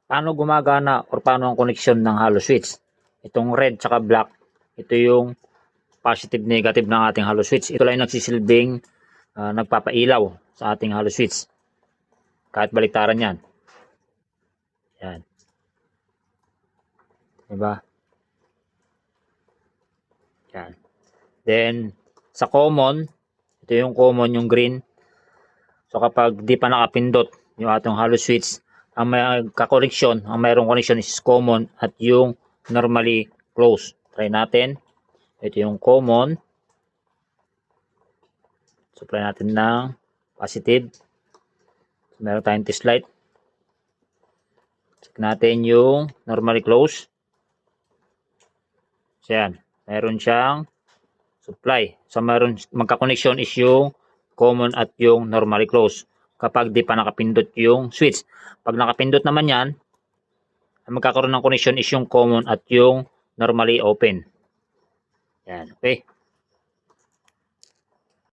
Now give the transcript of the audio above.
paano gumagana or paano ang connection ng hollow switch. Itong red tsaka black, ito yung positive negative ng ating hollow switch. Ito lang yung nagsisilbing nagpapailaw sa ating hollow switch. Kahit baliktaran yan. Yan. Diba? Yan. Then, sa common, ito yung common, yung green. So, kapag di pa nakapindot yung atong hollow switch, ang may kakoneksyon, ang mayroong connection is common at yung normally close. Try natin. Ito yung common. Supply natin ng positive. So, meron tayong test light. Check natin yung normally close. So, yan. Meron siyang supply. So, meron magka-connection is yung common at yung normally close. Kapag di pa nakapindot yung switch. Pag nakapindot naman yan, ang magkakaroon ng connection is yung common at yung normally open. Yan. Okay.